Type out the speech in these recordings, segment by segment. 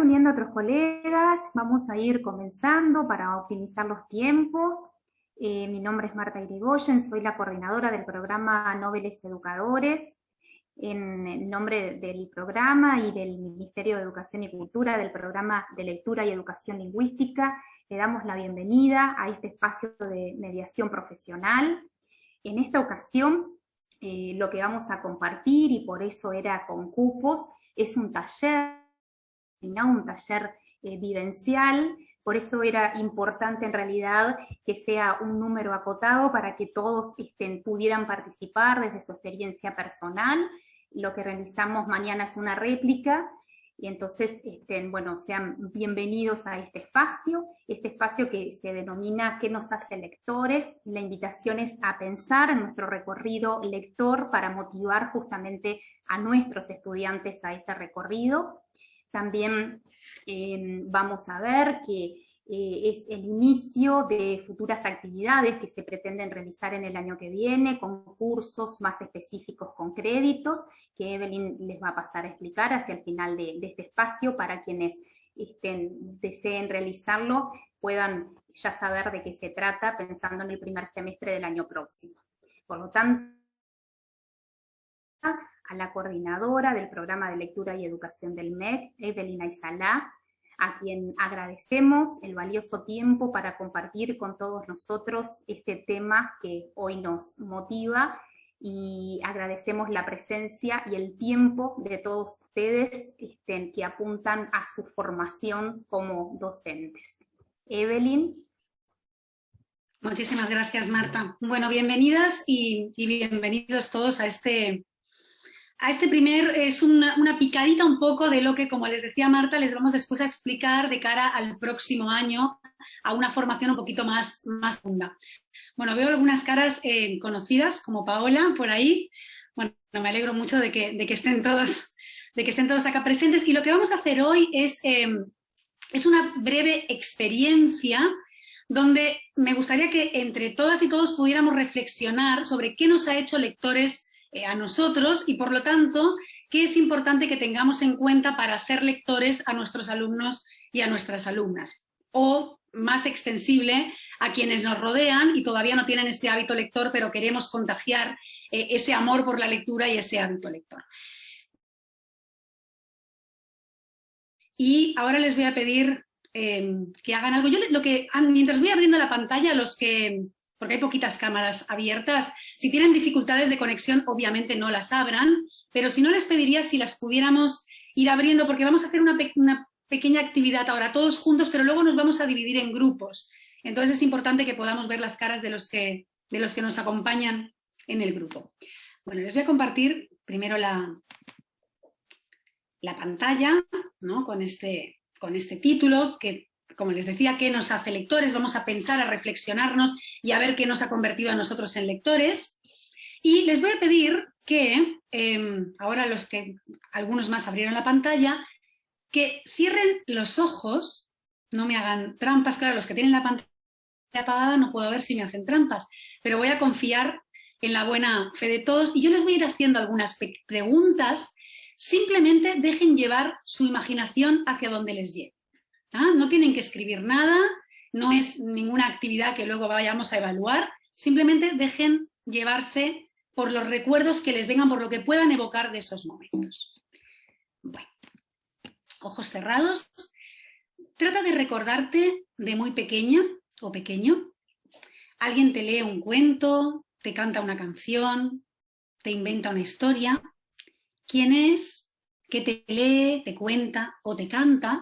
uniendo otros colegas, vamos a ir comenzando para optimizar los tiempos. Mi nombre es Marta Irigoyen, soy la coordinadora del programa Noveles Educadores. En nombre del programa y del Ministerio de Educación y Cultura, del programa de Lectura y Educación Lingüística, le damos la bienvenida a este espacio de mediación profesional. En esta ocasión, lo que vamos a compartir, y por eso era con cupos, es un taller vivencial. Por eso era importante en realidad que sea un número acotado para que todos pudieran participar desde su experiencia personal. Lo que realizamos mañana es una réplica, y entonces, bueno, sean bienvenidos a este espacio que se denomina ¿Qué nos hace lectores? La invitación es a pensar en nuestro recorrido lector para motivar justamente a nuestros estudiantes a ese recorrido. También vamos a ver que es el inicio de futuras actividades que se pretenden realizar en el año que viene, con cursos más específicos con créditos, que Evelyn les va a pasar a explicar hacia el final de este espacio, para quienes deseen realizarlo, puedan ya saber de qué se trata, pensando en el primer semestre del año próximo. Por lo tanto, a la coordinadora del programa de lectura y educación del MEC, Evelyn Aysalá, a quien agradecemos el valioso tiempo para compartir con todos nosotros este tema que hoy nos motiva, y agradecemos la presencia y el tiempo de todos ustedes que apuntan a su formación como docentes. Evelyn. Muchísimas gracias, Marta. Bueno, bienvenidas y bienvenidos todos a este primer, es una picadita un poco de lo que, como les decía Marta, les vamos después a explicar de cara al próximo año, a una formación un poquito más profunda. Bueno, veo algunas caras conocidas, como Paola, por ahí. Bueno, me alegro mucho de que estén todos acá presentes. Y lo que vamos a hacer hoy es una breve experiencia donde me gustaría que entre todas y todos pudiéramos reflexionar sobre qué nos ha hecho lectores a nosotros, y por lo tanto, qué es importante que tengamos en cuenta para hacer lectores a nuestros alumnos y a nuestras alumnas. O, más extensible, a quienes nos rodean y todavía no tienen ese hábito lector, pero queremos contagiar ese amor por la lectura y ese hábito lector. Y ahora les voy a pedir que hagan algo. Yo mientras voy abriendo la pantalla, porque hay poquitas cámaras abiertas, si tienen dificultades de conexión, obviamente no las abran, pero si no, les pediría si las pudiéramos ir abriendo, porque vamos a hacer una pequeña actividad ahora todos juntos, pero luego nos vamos a dividir en grupos. Entonces es importante que podamos ver las caras de los que nos acompañan en el grupo. Bueno, les voy a compartir primero la pantalla, ¿no? con este título que, como les decía, ¿qué nos hace lectores? Vamos a pensar, a reflexionarnos y a ver qué nos ha convertido a nosotros en lectores. Y les voy a pedir que, ahora algunos más abrieron la pantalla, que cierren los ojos, no me hagan trampas. Claro, los que tienen la pantalla apagada no puedo ver si me hacen trampas, pero voy a confiar en la buena fe de todos, y yo les voy a ir haciendo algunas preguntas. Simplemente dejen llevar su imaginación hacia donde les lleve. No tienen que escribir nada, no es ninguna actividad que luego vayamos a evaluar, simplemente dejen llevarse por los recuerdos que les vengan, por lo que puedan evocar de esos momentos. Bueno, ojos cerrados. Trata de recordarte de muy pequeña o pequeño. Alguien te lee un cuento, te canta una canción, te inventa una historia. ¿Quién es? ¿Qué te lee, te cuenta o te canta?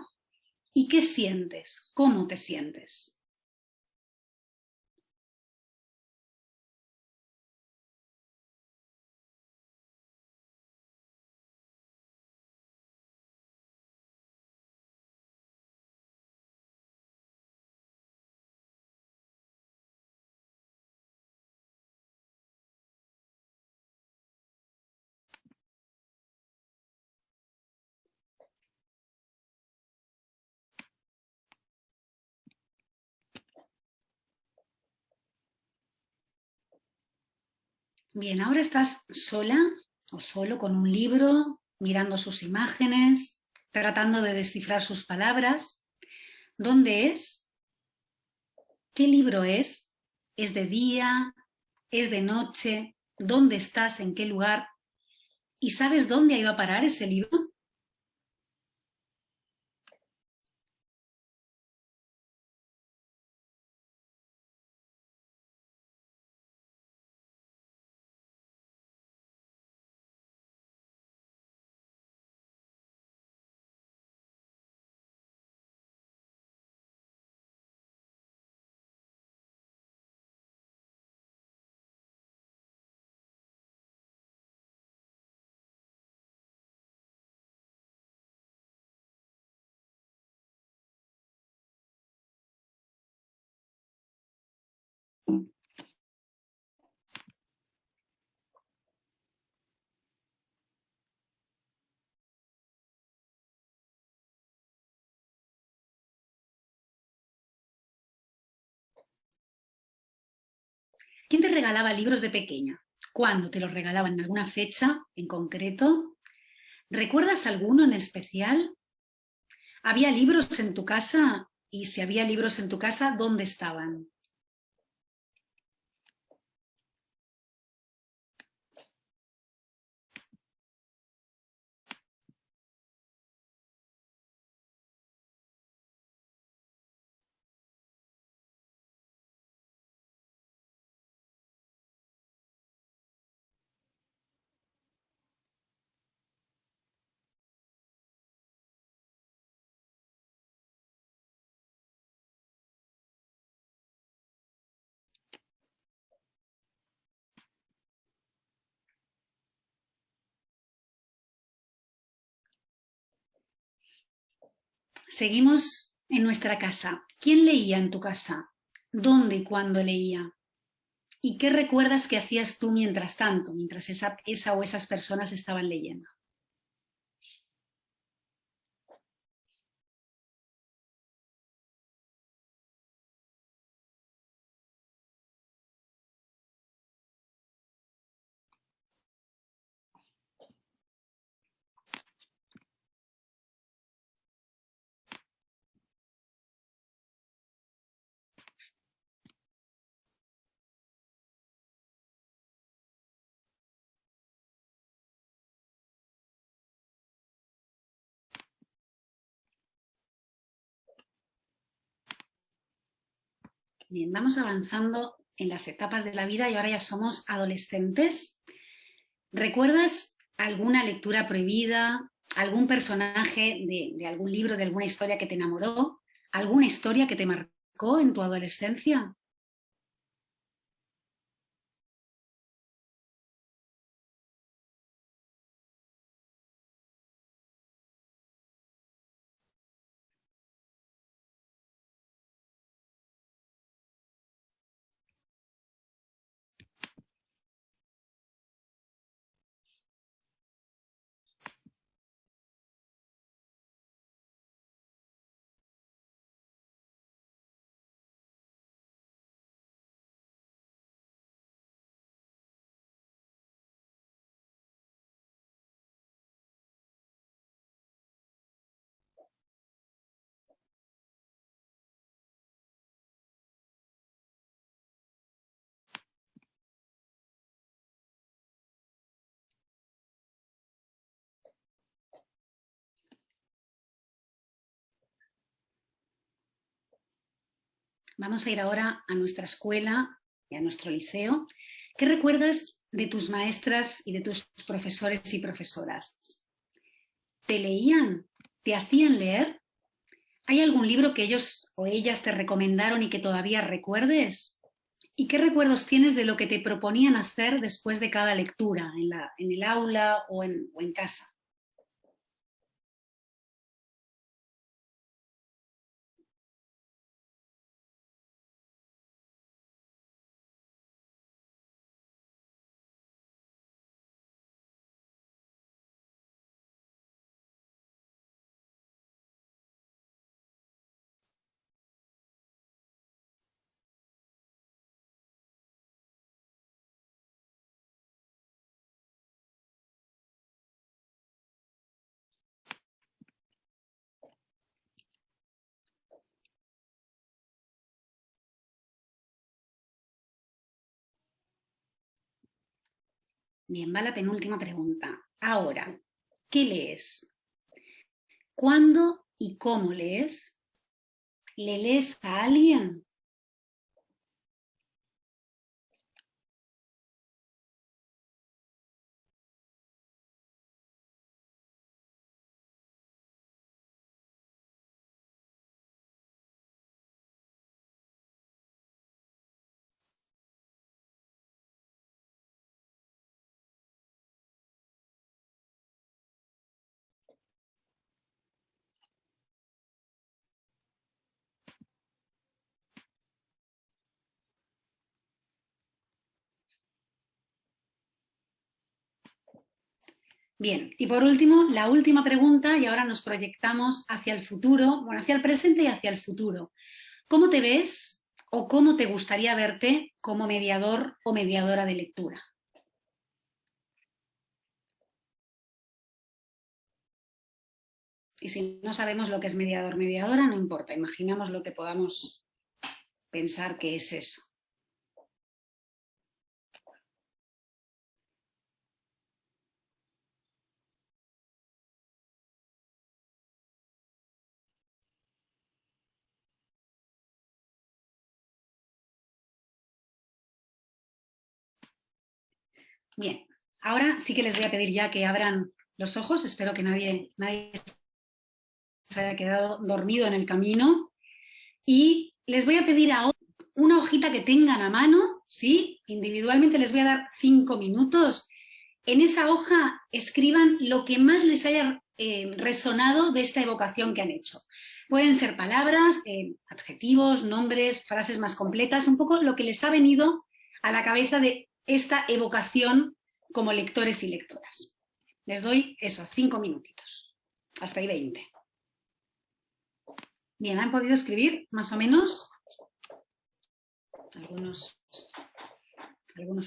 ¿Y qué sientes? ¿Cómo te sientes? Bien, ahora estás sola o solo con un libro, mirando sus imágenes, tratando de descifrar sus palabras. ¿Dónde es? ¿Qué libro es? ¿Es de día? ¿Es de noche? ¿Dónde estás? ¿En qué lugar? ¿Y sabes dónde ha ido a parar ese libro? ¿Quién te regalaba libros de pequeña? ¿Cuándo te los regalaban? ¿En alguna fecha en concreto? ¿Recuerdas alguno en especial? ¿Había libros en tu casa? Y si había libros en tu casa, ¿dónde estaban? Seguimos en nuestra casa. ¿Quién leía en tu casa? ¿Dónde y cuándo leía? ¿Y qué recuerdas que hacías tú mientras tanto, mientras esa o esas personas estaban leyendo? Bien, vamos avanzando en las etapas de la vida y ahora ya somos adolescentes. ¿Recuerdas alguna lectura prohibida, algún personaje de algún libro, de alguna historia que te enamoró, alguna historia que te marcó en tu adolescencia? Vamos a ir ahora a nuestra escuela y a nuestro liceo. ¿Qué recuerdas de tus maestras y de tus profesores y profesoras? ¿Te leían? ¿Te hacían leer? ¿Hay algún libro que ellos o ellas te recomendaron y que todavía recuerdes? ¿Y qué recuerdos tienes de lo que te proponían hacer después de cada lectura, en el aula o en casa? Bien, va la penúltima pregunta. Ahora, ¿qué lees? ¿Cuándo y cómo lees? ¿Le lees a alguien? Bien, y por último, la última pregunta, y ahora nos proyectamos hacia el futuro, bueno, hacia el presente y hacia el futuro. ¿Cómo te ves o cómo te gustaría verte como mediador o mediadora de lectura? Y si no sabemos lo que es mediador, mediadora, no importa, imaginamos lo que podamos pensar que es eso. Bien, ahora sí que les voy a pedir ya que abran los ojos, espero que nadie se haya quedado dormido en el camino, y les voy a pedir ahora una hojita que tengan a mano, ¿sí? Individualmente les voy a dar 5 minutos. En esa hoja escriban lo que más les haya resonado de esta evocación que han hecho. Pueden ser palabras, adjetivos, nombres, frases más completas, un poco lo que les ha venido a la cabeza de esta evocación como lectores y lectoras. Les doy eso, 5 minutitos, hasta ahí 20. Bien, ¿han podido escribir más o menos? Algunos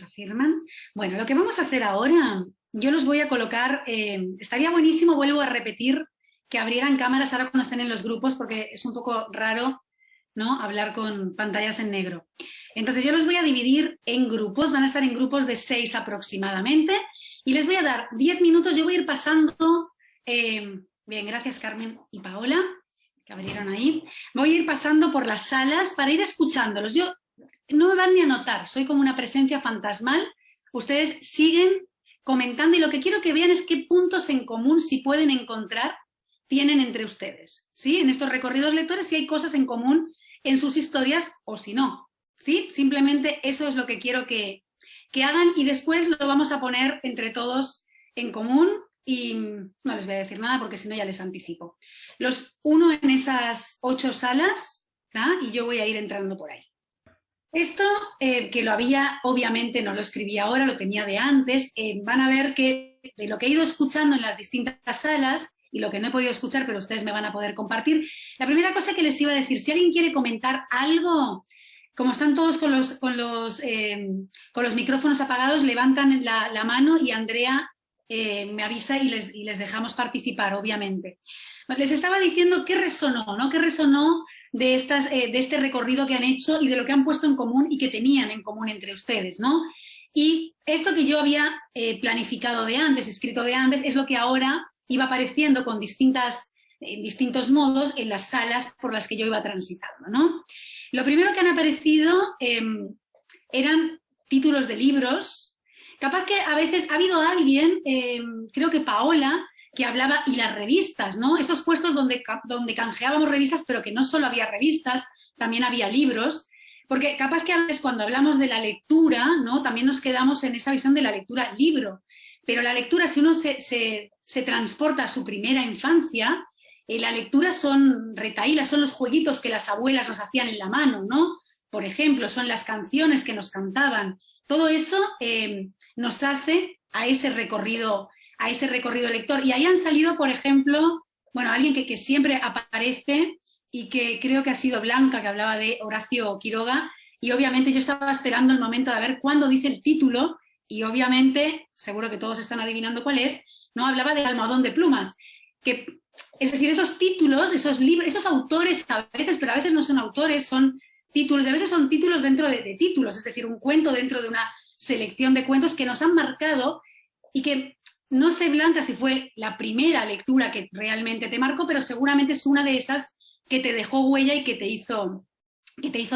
afirman. Bueno, lo que vamos a hacer ahora, yo los voy a colocar, estaría buenísimo, vuelvo a repetir, que abrieran cámaras ahora cuando estén en los grupos, porque es un poco raro, ¿no?, hablar con pantallas en negro. Entonces yo los voy a dividir en grupos, van a estar en grupos de 6 aproximadamente, y les voy a dar 10 minutos, yo voy a ir pasando, bien, gracias Carmen y Paola, que abrieron ahí, voy a ir pasando por las salas para ir escuchándolos. Yo no me van ni a notar, soy como una presencia fantasmal, ustedes siguen comentando y lo que quiero que vean es qué puntos en común, si pueden encontrar, tienen entre ustedes, ¿sí? En estos recorridos lectores, si hay cosas en común en sus historias o si no, ¿sí? Simplemente eso es lo que quiero que hagan y después lo vamos a poner entre todos en común y no les voy a decir nada porque si no ya les anticipo. Los uno en esas 8 salas, ¿tá? Y yo voy a ir entrando por ahí. Esto, que lo había, obviamente no lo escribí ahora, lo tenía de antes, van a ver que de lo que he ido escuchando en las distintas salas y lo que no he podido escuchar, pero ustedes me van a poder compartir, la primera cosa que les iba a decir, si alguien quiere comentar algo, como están todos con los micrófonos apagados, levantan la mano y Andrea me avisa y les dejamos participar, obviamente. Les estaba diciendo qué resonó, ¿no? Qué resonó de este recorrido que han hecho y de lo que han puesto en común y que tenían en común entre ustedes, ¿no? Y esto que yo había planificado de antes, escrito de antes, es lo que ahora iba apareciendo con distintos modos en las salas por las que yo iba transitando, ¿no? Lo primero que han aparecido eran títulos de libros. Capaz que a veces ha habido alguien, creo que Paola, que hablaba, y las revistas, ¿no? Esos puestos donde canjeábamos revistas, pero que no solo había revistas, también había libros, porque capaz que a veces cuando hablamos de la lectura, ¿no?, también nos quedamos en esa visión de la lectura libro, pero la lectura, si uno se transporta a su primera infancia, la lectura son retahílas, son los jueguitos que las abuelas nos hacían en la mano, ¿no? Por ejemplo, son las canciones que nos cantaban. Todo eso nos hace a ese recorrido lector. Y ahí han salido, por ejemplo, bueno, alguien que siempre aparece y que creo que ha sido Blanca, que hablaba de Horacio Quiroga, y obviamente yo estaba esperando el momento de ver cuándo dice el título, y obviamente, seguro que todos están adivinando cuál es, ¿no? Hablaba de Almohadón de plumas, que, es decir, esos títulos, esos libros, esos autores a veces, pero a veces no son autores, son títulos, y a veces son títulos dentro de títulos, es decir, un cuento dentro de una selección de cuentos que nos han marcado y que no sé, Blanca, si fue la primera lectura que realmente te marcó, pero seguramente es una de esas que te dejó huella y que te hizo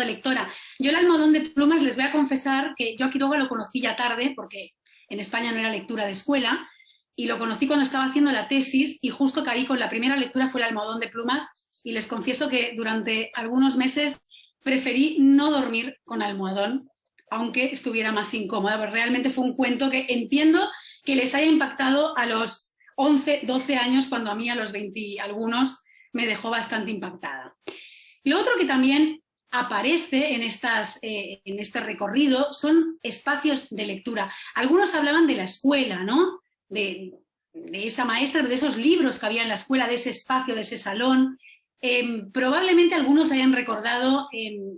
lectora. Yo el almohadón de plumas, les voy a confesar que yo a Quiroga lo conocí ya tarde, porque en España no era lectura de escuela, y lo conocí cuando estaba haciendo la tesis, y justo caí con la primera lectura, fue el almohadón de plumas, y les confieso que durante algunos meses preferí no dormir con almohadón, aunque estuviera más incómoda, pero realmente fue un cuento que entiendo que les haya impactado a los 11, 12 años, cuando a mí a los 20 y algunos me dejó bastante impactada. Lo otro que también aparece en este recorrido son espacios de lectura. Algunos hablaban de la escuela, ¿no? De esa maestra, de esos libros que había en la escuela, de ese espacio, de ese salón. Probablemente algunos hayan recordado,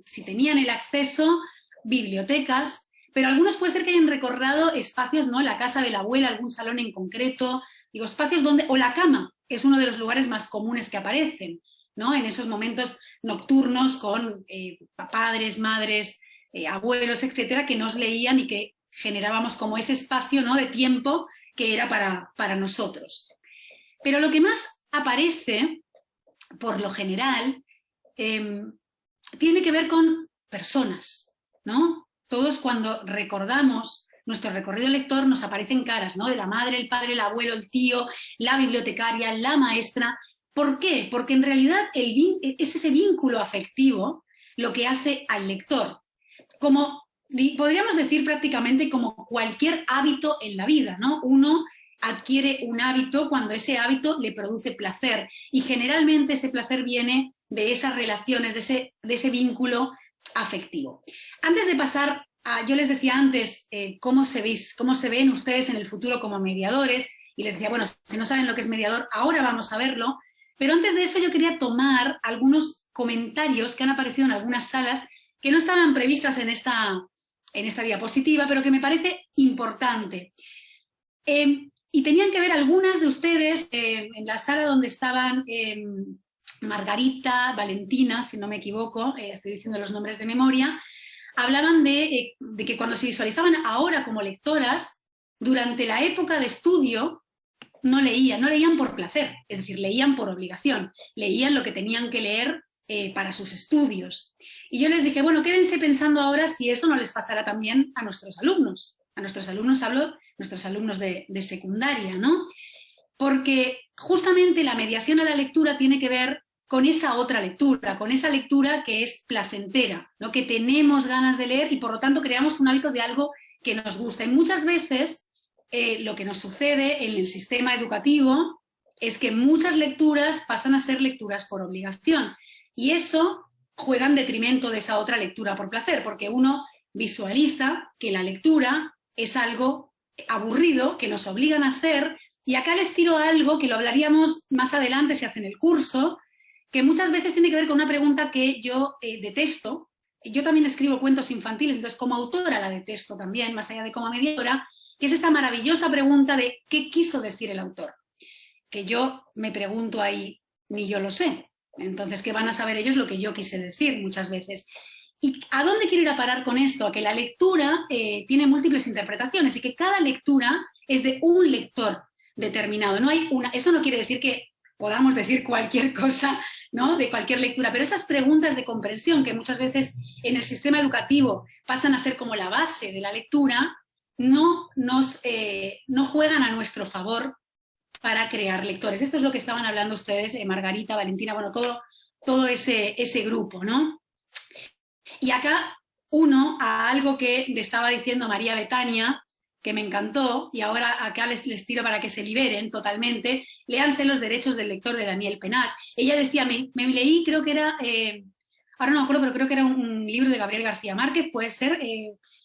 si tenían el acceso, bibliotecas, pero algunos puede ser que hayan recordado espacios, ¿no? La casa de la abuela, algún salón en concreto, digo, espacios donde, o la cama, es uno de los lugares más comunes que aparecen, ¿no? En esos momentos nocturnos con padres, madres, abuelos, etcétera, que nos leían y que generábamos como ese espacio, ¿no? De tiempo que era para nosotros. Pero lo que más aparece, por lo general, tiene que ver con personas, ¿no? Todos cuando recordamos nuestro recorrido lector nos aparecen caras, ¿no? De la madre, el padre, el abuelo, el tío, la bibliotecaria, la maestra. ¿Por qué? Porque en realidad es ese vínculo afectivo lo que hace al lector. Como podríamos decir prácticamente como cualquier hábito en la vida, ¿no? Uno adquiere un hábito cuando ese hábito le produce placer y generalmente ese placer viene de esas relaciones, de ese vínculo afectivo. Antes de pasar a, yo les decía antes cómo se ven ustedes en el futuro como mediadores, y les decía, bueno, si no saben lo que es mediador, ahora vamos a verlo, pero antes de eso yo quería tomar algunos comentarios que han aparecido en algunas salas que no estaban previstas en esta diapositiva, pero que me parece importante. Y tenían que ver algunas de ustedes en la sala donde estaban Margarita, Valentina, si no me equivoco, estoy diciendo los nombres de memoria, hablaban de que cuando se visualizaban ahora como lectoras, durante la época de estudio no leían por placer, es decir, leían por obligación, leían lo que tenían que leer para sus estudios. Y yo les dije, bueno, quédense pensando ahora si eso no les pasará también a nuestros alumnos. A nuestros alumnos hablo, nuestros alumnos de secundaria, ¿no? Porque justamente la mediación a la lectura tiene que ver con esa otra lectura, con esa lectura que es placentera, ¿no? Que tenemos ganas de leer y por lo tanto creamos un hábito de algo que nos gusta. Y muchas veces lo que nos sucede en el sistema educativo es que muchas lecturas pasan a ser lecturas por obligación y eso juega en detrimento de esa otra lectura por placer, porque uno visualiza que la lectura es algo aburrido, que nos obligan a hacer, y acá les tiro algo que lo hablaríamos más adelante si hacen el curso, que muchas veces tiene que ver con una pregunta que yo detesto. Yo también escribo cuentos infantiles, entonces como autora la detesto también, más allá de como mediadora, que es esa maravillosa pregunta de ¿qué quiso decir el autor? Que yo me pregunto ahí, ni yo lo sé. Entonces, ¿qué van a saber ellos lo que yo quise decir muchas veces? ¿Y a dónde quiero ir a parar con esto? A que la lectura tiene múltiples interpretaciones y que cada lectura es de un lector determinado. No hay una, eso no quiere decir que podamos decir cualquier cosa, ¿no? De cualquier lectura, pero esas preguntas de comprensión que muchas veces en el sistema educativo pasan a ser como la base de la lectura, no juegan a nuestro favor para crear lectores. Esto es lo que estaban hablando ustedes, Margarita, Valentina, bueno, todo ese grupo, ¿no? Y acá a algo que estaba diciendo María Betania, que me encantó, y ahora acá les tiro para que se liberen totalmente, léanse Los derechos del lector de Daniel Penach. Ella decía, me leí, creo que era, ahora no me acuerdo, pero creo que era un libro de Gabriel García Márquez, puede ser,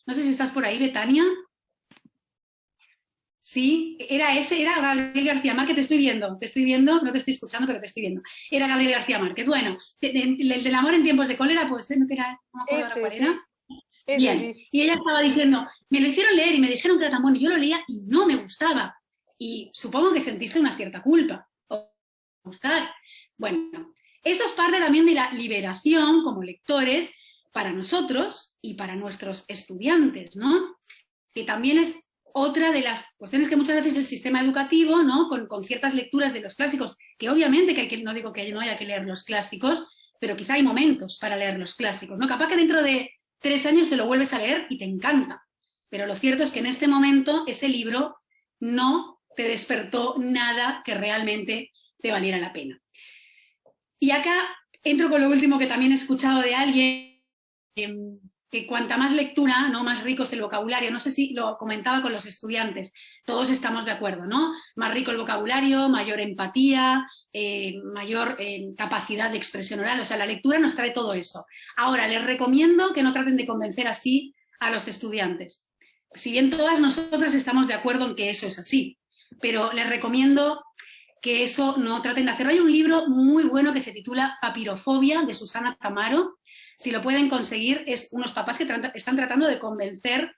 no sé si estás por ahí, Betania. Sí, era Gabriel García Márquez, te estoy viendo, no te estoy escuchando, pero te estoy viendo. Era Gabriel García Márquez. Bueno, el del amor en tiempos de cólera, pues no me acuerdo ahora cuál era. Bien, y ella estaba diciendo, me lo hicieron leer y me dijeron que era tan bueno, y yo lo leía y no me gustaba. Y supongo que sentiste una cierta culpa. O gustar. Bueno, eso es parte también de la liberación como lectores para nosotros y para nuestros estudiantes, ¿no? Que también es otra de las cuestiones que muchas veces el sistema educativo, ¿no? Con ciertas lecturas de los clásicos, que obviamente no digo que no haya que leer los clásicos, pero quizá hay momentos para leer los clásicos, ¿no? Capaz que dentro de 3 años te lo vuelves a leer y te encanta, pero lo cierto es que en este momento ese libro no te despertó nada que realmente te valiera la pena. Y acá entro con lo último que también he escuchado de alguien, que cuanta más lectura, ¿no? Más rico es el vocabulario. No sé si lo comentaba con los estudiantes, todos estamos de acuerdo, ¿no? Más rico el vocabulario, mayor empatía, mayor capacidad de expresión oral, o sea, la lectura nos trae todo eso. Ahora, les recomiendo que no traten de convencer así a los estudiantes. Si bien todas nosotras estamos de acuerdo en que eso es así, pero les recomiendo que eso no traten de hacerlo. Hay un libro muy bueno que se titula Papirofobia, de Susana Tamaro. Si lo pueden conseguir, es unos papás que están tratando de convencer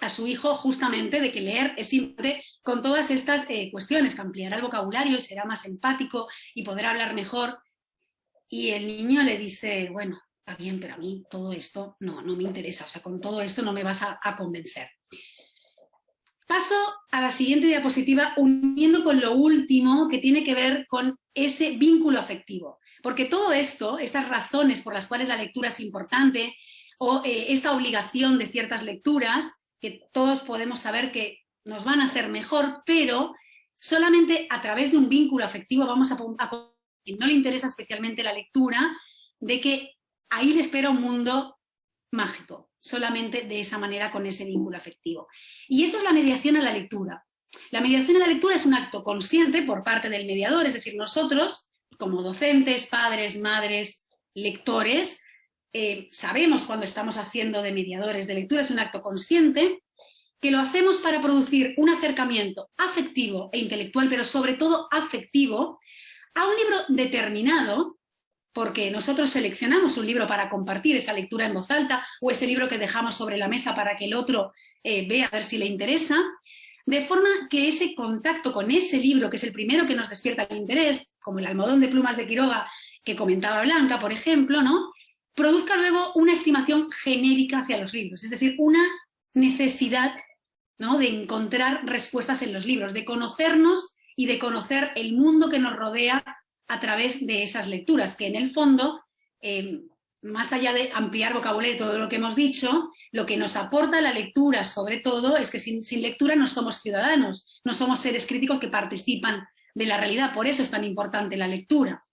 a su hijo justamente de que leer es importante con todas estas cuestiones, que ampliará el vocabulario y será más empático y podrá hablar mejor. Y el niño le dice, bueno, está bien, pero a mí todo esto no me interesa, o sea, con todo esto no me vas a convencer. Paso a la siguiente diapositiva, uniendo con lo último que tiene que ver con ese vínculo afectivo. Porque todo esto, estas razones por las cuales la lectura es importante, o esta obligación de ciertas lecturas, que todos podemos saber que nos van a hacer mejor, pero solamente a través de un vínculo afectivo vamos a quien no le interesa especialmente la lectura, de que ahí le espera un mundo mágico, solamente de esa manera, con ese vínculo afectivo. Y eso es la mediación a la lectura. La mediación a la lectura es un acto consciente por parte del mediador, es decir, nosotros, como docentes, padres, madres, lectores, sabemos cuando estamos haciendo de mediadores de lectura, es un acto consciente, que lo hacemos para producir un acercamiento afectivo e intelectual, pero sobre todo afectivo, a un libro determinado, porque nosotros seleccionamos un libro para compartir esa lectura en voz alta, o ese libro que dejamos sobre la mesa para que el otro vea a ver si le interesa, de forma que ese contacto con ese libro, que es el primero que nos despierta el interés, como El almohadón de plumas de Quiroga, que comentaba Blanca, por ejemplo, ¿no?, produzca luego una estimación genérica hacia los libros, es decir, una necesidad, ¿no?, de encontrar respuestas en los libros, de conocernos y de conocer el mundo que nos rodea a través de esas lecturas, que en el fondo, más allá de ampliar vocabulario y todo lo que hemos dicho, lo que nos aporta la lectura, sobre todo, es que sin lectura no somos ciudadanos, no somos seres críticos que participan de la realidad, por eso es tan importante la lectura.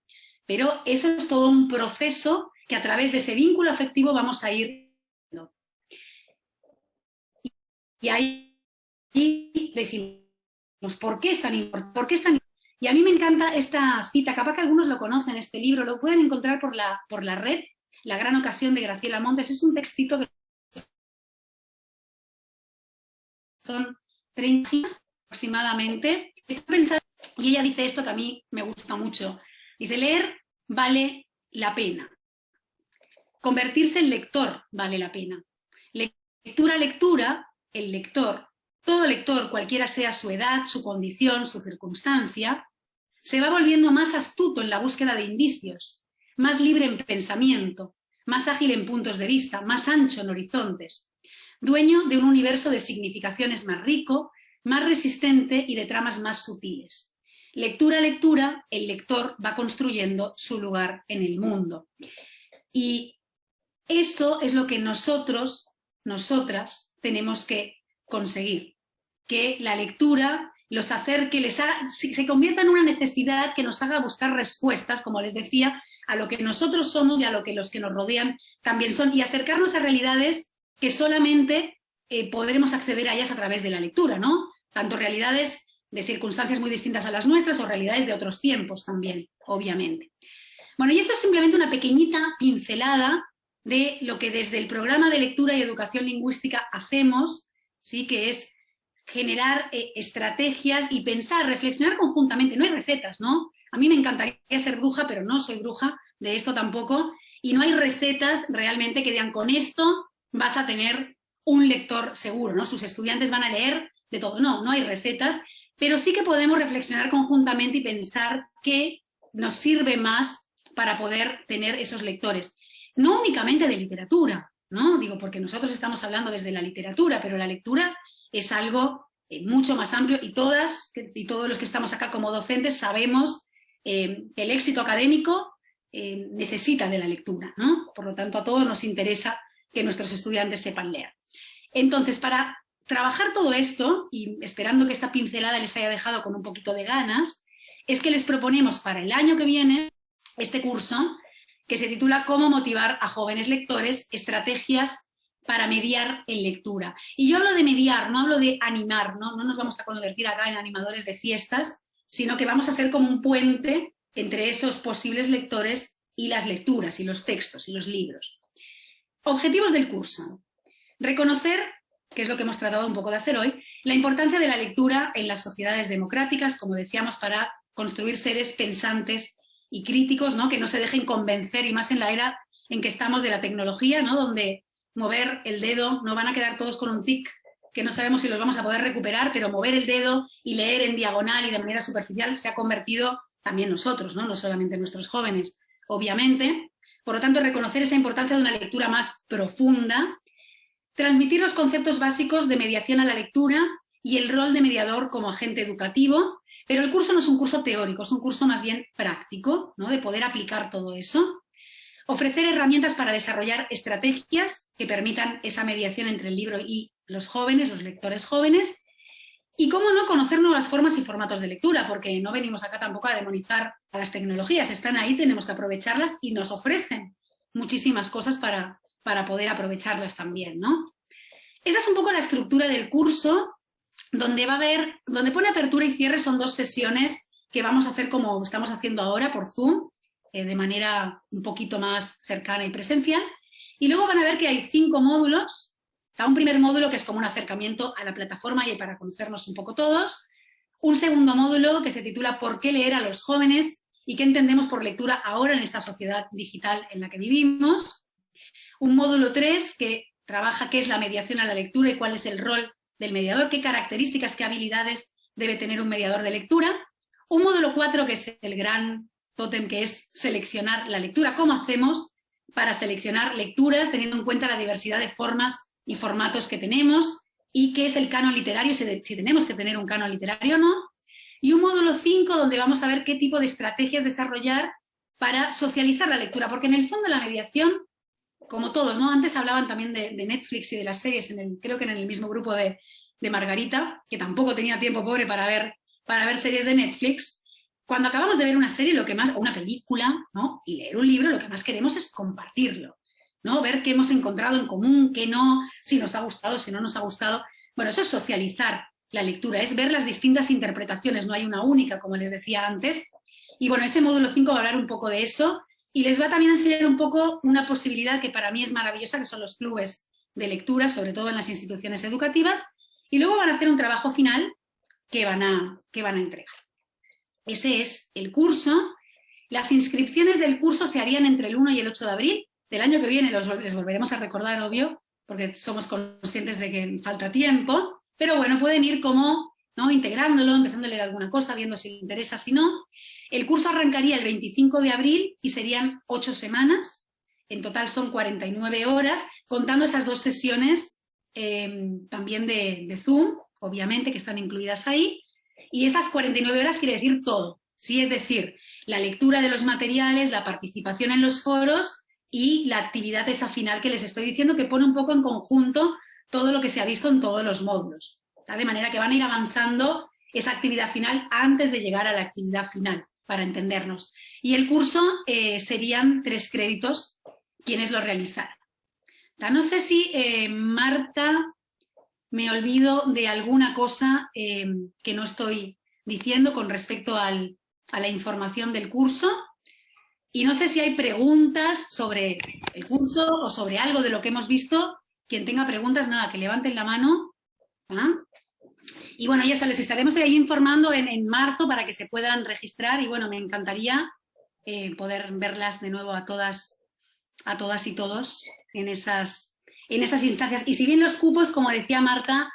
Pero eso es todo un proceso que a través de ese vínculo afectivo vamos a ir. Y ahí decimos, ¿por qué es tan importante? ¿Por qué es tan... Y a mí me encanta esta cita, capaz que algunos lo conocen, este libro, lo pueden encontrar por la red, La gran ocasión, de Graciela Montes. Es un textito que son 30 aproximadamente. Está pensado, y ella dice esto que a mí me gusta mucho. Dice, leer vale la pena. Convertirse en lector vale la pena. Lectura a lectura, el lector, todo lector, cualquiera sea su edad, su condición, su circunstancia, se va volviendo más astuto en la búsqueda de indicios, más libre en pensamiento, más ágil en puntos de vista, más ancho en horizontes, dueño de un universo de significaciones más rico, más resistente y de tramas más sutiles. Lectura a lectura, el lector va construyendo su lugar en el mundo. Y eso es lo que nosotros, nosotras, tenemos que conseguir. Que la lectura los acerque, se convierta en una necesidad que nos haga buscar respuestas, como les decía, a lo que nosotros somos y a lo que los que nos rodean también son, y acercarnos a realidades que solamente podremos acceder a ellas a través de la lectura, ¿no? Tanto realidades de circunstancias muy distintas a las nuestras o realidades de otros tiempos también, obviamente. Bueno, y esto es simplemente una pequeñita pincelada de lo que desde el programa de lectura y educación lingüística hacemos, ¿sí?, que es generar estrategias y pensar, reflexionar conjuntamente. No hay recetas, ¿no? A mí me encantaría ser bruja, pero no soy bruja de esto tampoco, y no hay recetas realmente que digan, con esto vas a tener un lector seguro, ¿no? Sus estudiantes van a leer de todo. No, no hay recetas, pero sí que podemos reflexionar conjuntamente y pensar qué nos sirve más para poder tener esos lectores. No únicamente de literatura, ¿no? Digo, porque nosotros estamos hablando desde la literatura, pero la lectura es algo mucho más amplio y todas y todos los que estamos acá como docentes sabemos que el éxito académico necesita de la lectura, ¿no? Por lo tanto, a todos nos interesa que nuestros estudiantes sepan leer. Entonces, para trabajar todo esto, y esperando que esta pincelada les haya dejado con un poquito de ganas, es que les proponemos para el año que viene este curso que se titula Cómo motivar a jóvenes lectores, estrategias para mediar en lectura. Y yo hablo de mediar, no hablo de animar, ¿no? No nos vamos a convertir acá en animadores de fiestas, sino que vamos a ser como un puente entre esos posibles lectores y las lecturas, y los textos, y los libros. Objetivos del curso. Reconocer, que es lo que hemos tratado un poco de hacer hoy, la importancia de la lectura en las sociedades democráticas, como decíamos, para construir seres pensantes y críticos, ¿no? Que no se dejen convencer, y más en la era en que estamos de la tecnología, ¿no? Donde mover el dedo, no van a quedar todos con un tic, que no sabemos si los vamos a poder recuperar, pero mover el dedo y leer en diagonal y de manera superficial se ha convertido también nosotros, ¿no? No solamente nuestros jóvenes, obviamente. Por lo tanto, reconocer esa importancia de una lectura más profunda, transmitir los conceptos básicos de mediación a la lectura y el rol de mediador como agente educativo, pero el curso no es un curso teórico, es un curso más bien práctico, ¿no? De poder aplicar todo eso. Ofrecer herramientas para desarrollar estrategias que permitan esa mediación entre el libro y los jóvenes, los lectores jóvenes. Y cómo no, conocer nuevas formas y formatos de lectura, porque no venimos acá tampoco a demonizar a las tecnologías, están ahí, tenemos que aprovecharlas y nos ofrecen muchísimas cosas para poder aprovecharlas también, ¿no? Esa es un poco la estructura del curso, donde va a haber, donde pone apertura y cierre, son 2 sesiones que vamos a hacer como estamos haciendo ahora por Zoom, de manera un poquito más cercana y presencial, y luego van a ver que hay 5 módulos. Está un primer módulo que es como un acercamiento a la plataforma y para conocernos un poco todos, un segundo módulo que se titula ¿Por qué leer a los jóvenes? Y qué entendemos por lectura ahora en esta sociedad digital en la que vivimos, un módulo 3 que trabaja qué es la mediación a la lectura y cuál es el rol del mediador, qué características, qué habilidades debe tener un mediador de lectura, un módulo 4 que es el gran tótem, que es seleccionar la lectura, cómo hacemos para seleccionar lecturas teniendo en cuenta la diversidad de formas y formatos que tenemos, y qué es el canon literario, si tenemos que tener un canon literario o no, y un módulo 5 donde vamos a ver qué tipo de estrategias desarrollar para socializar la lectura, porque en el fondo la mediación, como todos, ¿no? Antes hablaban también de Netflix y de las series, creo que en el mismo grupo de Margarita, que tampoco tenía tiempo, pobre, para ver series de Netflix. Cuando acabamos de ver una serie, o una película, ¿no? Y leer un libro, lo que más queremos es compartirlo, ¿no? Ver qué hemos encontrado en común, qué no, si nos ha gustado, si no nos ha gustado. Bueno, eso es socializar la lectura, es ver las distintas interpretaciones, no hay una única, como les decía antes. Y bueno, ese módulo 5 va a hablar un poco de eso y les va también a enseñar un poco una posibilidad que para mí es maravillosa, que son los clubes de lectura, sobre todo en las instituciones educativas, y luego van a hacer un trabajo final que van a entregar. Ese es el curso. Las inscripciones del curso se harían entre el 1 y el 8 de abril del año que viene, les volveremos a recordar, obvio, porque somos conscientes de que falta tiempo, pero bueno, pueden ir como, ¿no? Integrándolo, empezando a leer alguna cosa, viendo si les interesa, si no. El curso arrancaría el 25 de abril y serían 8 semanas, en total son 49 horas, contando esas 2 sesiones también de Zoom, obviamente, que están incluidas ahí, y esas 49 horas quiere decir todo, ¿sí? Es decir, la lectura de los materiales, la participación en los foros y la actividad esa final que les estoy diciendo, que pone un poco en conjunto todo lo que se ha visto en todos los módulos, ¿tá? De manera que van a ir avanzando esa actividad final antes de llegar a la actividad final, para entendernos. Y el curso serían 3 créditos quienes lo realizaran. No sé si, Marta, me olvido de alguna cosa que no estoy diciendo con respecto a la información del curso. Y no sé si hay preguntas sobre el curso o sobre algo de lo que hemos visto. Quien tenga preguntas, nada, que levanten la mano. ¿Ah? Y bueno, ya se les estaremos ahí informando en marzo para que se puedan registrar. Y bueno, me encantaría poder verlas de nuevo a todas y todos en esas instancias. Y si bien los cupos, como decía Marta,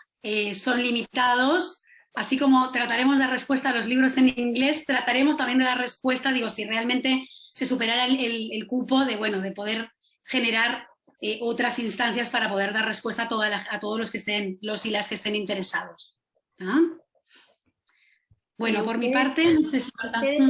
son limitados, así como trataremos de dar respuesta a los libros en inglés, trataremos también de dar respuesta, digo, si realmente se superara el cupo de poder generar otras instancias para poder dar respuesta a todos los y las que estén interesados. ¿Ah? Bueno, por mi parte, no sé si ustedes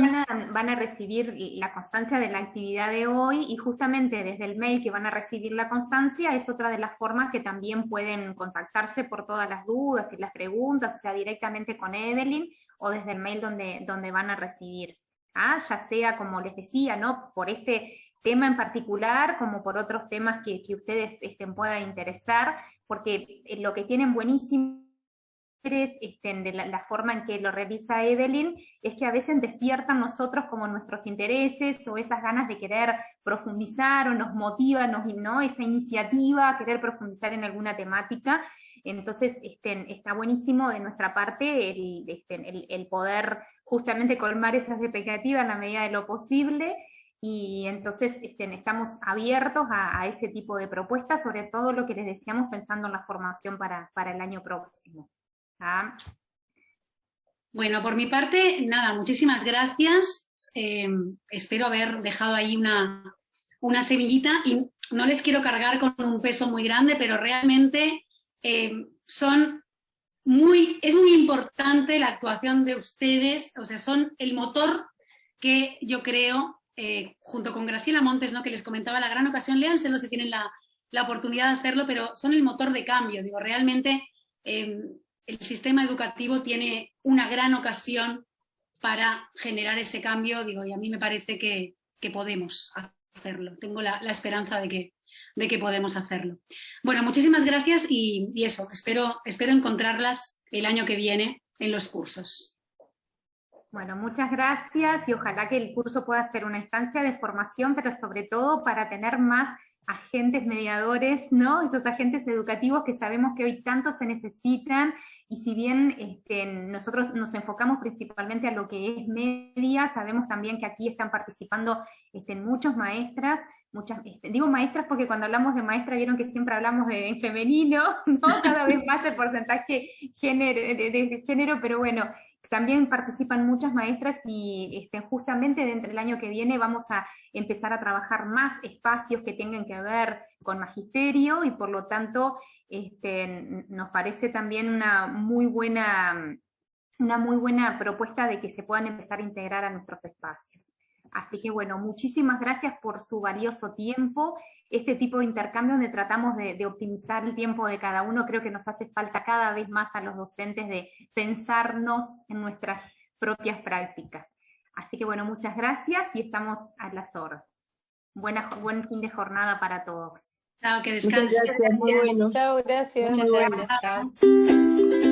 van a recibir la constancia de la actividad de hoy, y justamente desde el mail que van a recibir la constancia es otra de las formas que también pueden contactarse por todas las dudas y las preguntas, o sea, directamente con Evelyn o desde el mail donde van a recibir. Ya sea, como les decía, ¿no?, por este tema en particular, como por otros temas que ustedes puedan interesar, porque lo que tienen buenísimo de la forma en que lo realiza Evelyn, es que a veces despiertan nosotros como nuestros intereses o esas ganas de querer profundizar, o nos motiva, ¿no?, esa iniciativa a querer profundizar en alguna temática. Entonces está buenísimo de nuestra parte el poder justamente colmar esas expectativas en la medida de lo posible, y entonces estamos abiertos a ese tipo de propuestas, sobre todo lo que les decíamos pensando en la formación para el año próximo. ¿Ah? Bueno, por mi parte, nada, muchísimas gracias. Espero haber dejado ahí una semillita, y no les quiero cargar con un peso muy grande, pero realmente es muy importante la actuación de ustedes, o sea, son el motor que yo creo, junto con Graciela Montes, ¿no?, que les comentaba la gran ocasión, léanselo si tienen la oportunidad de hacerlo, pero son el motor de cambio. Digo, realmente el sistema educativo tiene una gran ocasión para generar ese cambio, digo, y a mí me parece que podemos hacerlo. Tengo la esperanza de que podemos hacerlo. Bueno, muchísimas gracias, y eso, espero encontrarlas el año que viene en los cursos. Bueno, muchas gracias, y ojalá que el curso pueda ser una instancia de formación, pero sobre todo para tener más agentes mediadores, ¿no?, esos agentes educativos que sabemos que hoy tanto se necesitan. Y si bien nosotros nos enfocamos principalmente a lo que es media, sabemos también que aquí están participando muchas maestras, digo maestras porque cuando hablamos de maestra vieron que siempre hablamos en femenino, ¿no?, cada vez más el porcentaje de género, pero bueno, también participan muchas maestras, y justamente dentro del año que viene vamos a empezar a trabajar más espacios que tengan que ver con magisterio, y por lo tanto nos parece también una muy buena propuesta de que se puedan empezar a integrar a nuestros espacios. Así que bueno, muchísimas gracias por su valioso tiempo. Este tipo de intercambio donde tratamos de optimizar el tiempo de cada uno, creo que nos hace falta cada vez más a los docentes de pensarnos en nuestras propias prácticas. Así que bueno, muchas gracias y estamos a las órdenes. Buen fin de jornada para todos. Chao, que descansen. Muchas gracias, muy bueno. Chao, gracias. Muy bueno. Chao.